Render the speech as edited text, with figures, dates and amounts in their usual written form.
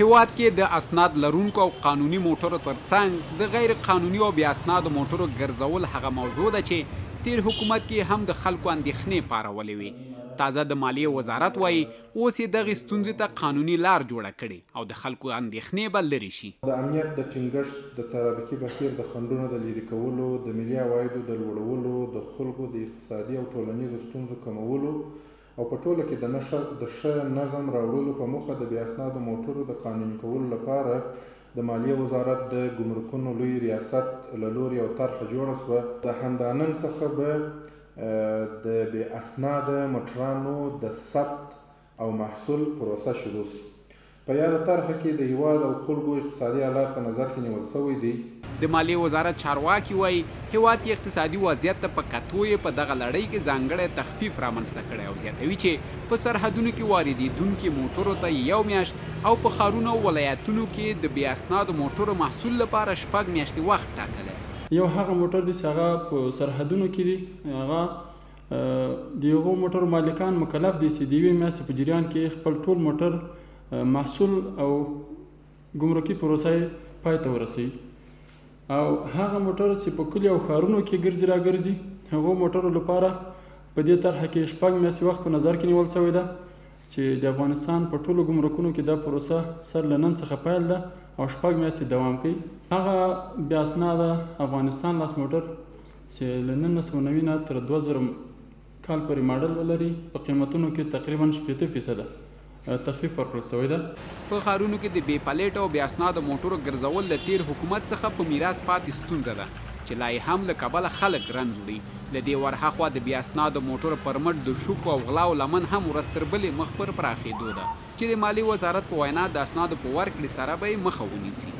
هیواد کې د اسناد لرونکو او قانوني موټرو ترڅنګ د غیر قانوني او بې اسنادو موټرو ګرځول هغه موضوع ده چې تیر حکومت کې هم د خلکو اندېښنې پارولې وي. تازه د مالیې وزارت وایي اوس یې دغې ستونزې ته قانوني لار جوړه کړې او د خلکو اندېښنې به لرې شي. د امنیت د ټینګښت، د ترافیکي بهیر د خنډونو د لرې کولو، د ملي عوایدو د لوړولو، د خلکو د اقتصادي او ټولنیزو ستونزو کمولو او په ټوله کې د ښه نظم راوړلو په موخه د بې اسنادو موټرو د قانوني کولو لپاره د مالیې وزارت د ګمرکونو لوی ریاست له لوري یو طرحه جوړه شوه. د همدا نن څخه به د بې اسناده موټرانو د ثبت او محصول پروسه شروع شي. په یاده طرحه کې د هیواد او خلکو اقتصادي حالات په نظر کې نیول شوی دی. د مالیې وزارت چارواکي وایي هیواد کې اقتصادي وضعیت ته په کتو یې په دغه لړۍ کې ځانګړی تخفیف رامنځته کړی او زیاتوي چې په سرحدونو کې واردېدونکي موټرو ته یو میاشت او په ښارونو او ولایتونو کې د بې اسنادو موټرو محصول لپاره 6 میاشتې وخت ټاکلی. یو هغه موټر دی چې هغه په سرحدونو کې دی، هغه د هغو موټرو مالکان مکلف دي چې د یوې میاشتې په جریان کې خپل ټول موټر محصول او ګمرکي پروسه یې پای ته ورسوي. او هغه موټر چې په کلي او ښارونو کې ګرځي راګرځي هغو موټرو لپاره په دې طرحه کې 6 میاشتې وخت په نظر کې نیول شوی ده چې د افغانستان په ټولو ګمرکونو کې دا پروسه سر له نن څخه پیل ده او 6 میاشتې دوام کوي. هغه بې اسناده افغانستان لاس موټر چې له 1990 نه تر 2000 کال پورې ماډل ولري په قیمتونو کې تقریبا 80% تخفیف ورکړل شوی ده. په ښارونو کې د بې پلیټه او بې اسناده موټرو ګرځول د تیر حکومت څخه په میراث پاتې ستونزه ده چې لا یې هم له کبله خلک رنځ وړي. له دې ورهاخوا د بې اسنادو موټرو پر مټ د شوکو او غلاو لمن هم ورځ تر بلې مخ پر پراخېدو ده چې د مالیې وزارت په وینا د اسنادو په ورکړې سره به یې مخه ونیسي.